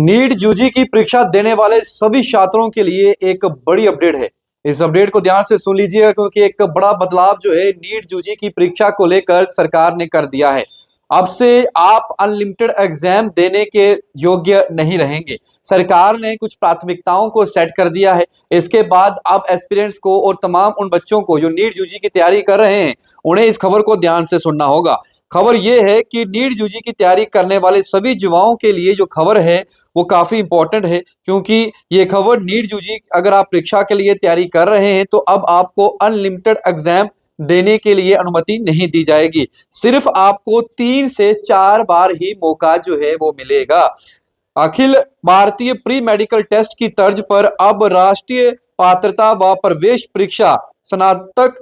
NEET UG की परीक्षा देने वाले सभी छात्रों के लिए एक बड़ी अपडेट है। इस अपडेट को ध्यान से सुन लीजिएगा क्योंकि एक बड़ा बदलाव जो है नीट यूजी की परीक्षा को लेकर सरकार ने कर दिया है। अब से आप अनलिमिटेड एग्जाम देने के योग्य नहीं रहेंगे। सरकार ने कुछ प्राथमिकताओं को सेट कर दिया है। इसके बाद अब एस्पिरेंट्स को और तमाम उन बच्चों को जो नीट यूजी की तैयारी कर रहे हैं उन्हें इस खबर को ध्यान से सुनना होगा। खबर यह है कि नीट यूजी की तैयारी करने वाले सभी युवाओं के लिए जो खबर है वो काफी इंपॉर्टेंट है, क्योंकि ये खबर नीट यूजी अगर आप परीक्षा के लिए तैयारी कर रहे हैं तो अब आपको अनलिमिटेड एग्जाम देने के लिए अनुमति नहीं दी जाएगी। सिर्फ आपको 3 से 4 बार ही मौका जो है वो मिलेगा। Akhil Bharatiya pre medical test की तर्ज पर अब राष्ट्रीय पात्रता व प्रवेश परीक्षा स्नातक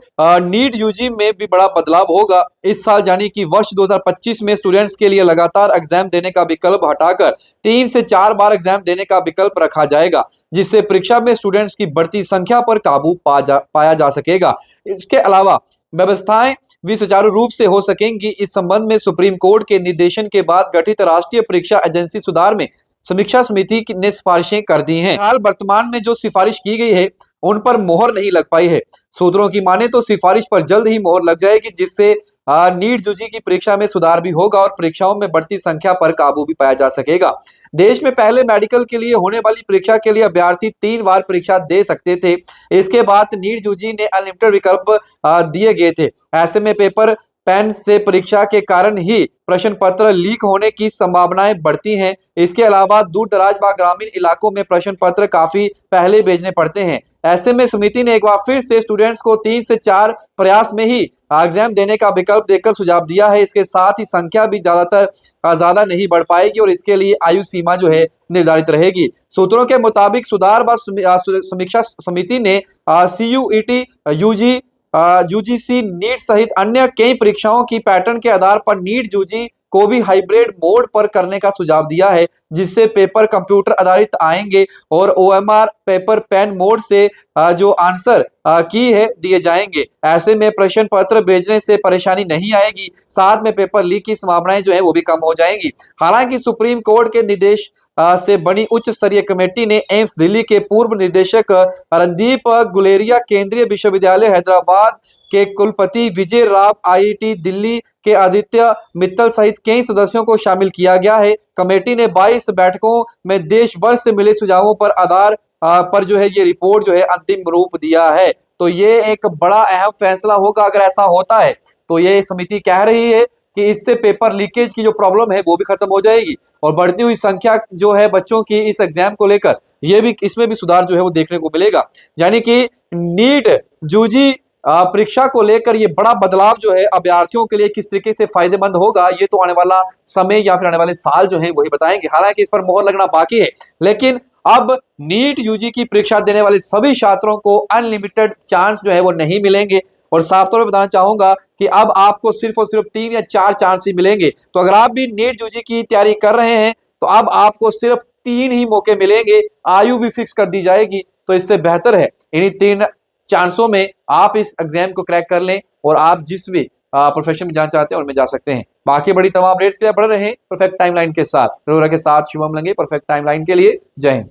नीट यूजी में भी बड़ा बदलाव होगा। इस साल यानी कि वर्ष 2025 में स्टूडेंट्स के लिए लगातार एग्जाम देने का विकल्प हटाकर 3 से 4 बार एग्जाम देने का विकल्प रखा जाएगा, जिससे परीक्षा में स्टूडेंट्स की बढ़ती संख्या पर काबू पाया जा सकेगा। इसके अलावा व्यवस्थाएं भी सुचारू रूप से हो सकेंगी। इस संबंध में सुप्रीम कोर्ट के निर्देशन के बाद गठित राष्ट्रीय परीक्षा एजेंसी सुधार में समीक्षा समिति ने सिफारिशें कर दी हैं। हाल वर्तमान में जो सिफारिश की गई है उन पर मोहर नहीं लग पाई है। सूत्रों की माने तो सिफारिश पर जल्द ही मोहर लग जाएगी, जिससे नीट यूजी की परीक्षा में सुधार भी होगा और परीक्षाओं में बढ़ती संख्या पर काबू भी पाया जा सकेगा। देश में पहले मेडिकल के लिए होने वाली परीक्षा के लिए अभ्यर्थी 3 बार परीक्षा दे सकते थे। इसके बाद नीट यूजी ने अनलिमिटेड विकल्प दिए गए थे। ऐसे में पेपर पेन से परीक्षा के कारण ही प्रश्न पत्र लीक होने की संभावनाएं बढ़ती हैं। इसके अलावा दूर दराज व ग्रामीण इलाकों में प्रश्न पत्र काफी पहले भेजने पड़ते हैं। ऐसे में समिति ने एक बार फिर से स्टूडेंट्स को 3 से 4 प्रयास में ही एग्जाम देने का विकल्प देकर सुझाव दिया है। इसके साथ ही संख्या भी ज्यादा नहीं बढ़ पाएगी और इसके लिए आयु सीमा जो है निर्धारित रहेगी। सूत्रों के मुताबिक सुधार व समीक्षा समिति ने CUET, यूजीसी नीट सहित अन्य कई परीक्षाओं की पैटर्न के आधार पर नीट यूजी को भी हाइब्रिड मोड पर करने का सुझाव दिया है, जिससे पेपर कंप्यूटर आधारित आएंगे और OMR पेपर पेन मोड से जो आंसर की है दिए जाएंगे। ऐसे में प्रश्न पत्र भेजने से परेशानी नहीं आएगी, साथ में पेपर लीक की संभावनाएं जो है वो भी कम हो जाएंगी। हालांकि सुप्रीम कोर्ट के निर्देश से बनी उच्च स्तरीय कमेटी ने एम्स दिल्ली के पूर्व निदेशक रणदीप गुलेरिया, केंद्रीय विश्वविद्यालय हैदराबाद के कुलपति विजय राव, IIT दिल्ली के आदित्य मित्तल सहित कई सदस्यों को शामिल किया गया है। कमेटी ने 22 बैठकों में देश भर से मिले सुझावों पर आधार पर जो है ये रिपोर्ट जो है अंतिम रूप दिया है। तो ये एक बड़ा अहम फैसला होगा। अगर ऐसा होता है तो ये समिति कह रही है कि इससे पेपर लीकेज की जो प्रॉब्लम है वो भी खत्म हो जाएगी और बढ़ती हुई संख्या जो है बच्चों की इस एग्जाम को लेकर ये भी इसमें भी सुधार जो है वो देखने को मिलेगा। यानी कि नीट यूजी परीक्षा को लेकर ये बड़ा बदलाव जो है अभ्यर्थियों के लिए किस तरीके से फायदेमंद होगा, ये तो आने वाला समय या फिर आने वाले साल जो है वही बताएंगे। हालांकि इस पर मोहर लगना बाकी है, लेकिन अब नीट यूजी की परीक्षा देने वाले सभी छात्रों को अनलिमिटेड चांस जो है वो नहीं मिलेंगे। और साफ तौर पर बताना चाहूंगा कि अब आपको सिर्फ और सिर्फ 3 या 4 चांस ही मिलेंगे। तो अगर आप भी नीट यूजी की तैयारी कर रहे हैं तो अब आपको सिर्फ 3 ही मौके मिलेंगे। आयु भी फिक्स कर दी जाएगी, तो इससे बेहतर है इन्हीं 3 चांसों में आप इस एग्जाम को क्रैक कर लें और आप जिस भी प्रोफेशन में जाना चाहते हैं उनमें जा सकते हैं। बाकी बड़ी तमाम अपडेट्स के लिए पढ़ रहे हैं परफेक्ट टाइमलाइन के साथ। रोरा के साथ शुभम लंगे परफेक्ट टाइमलाइन के लिए। जय हिंद।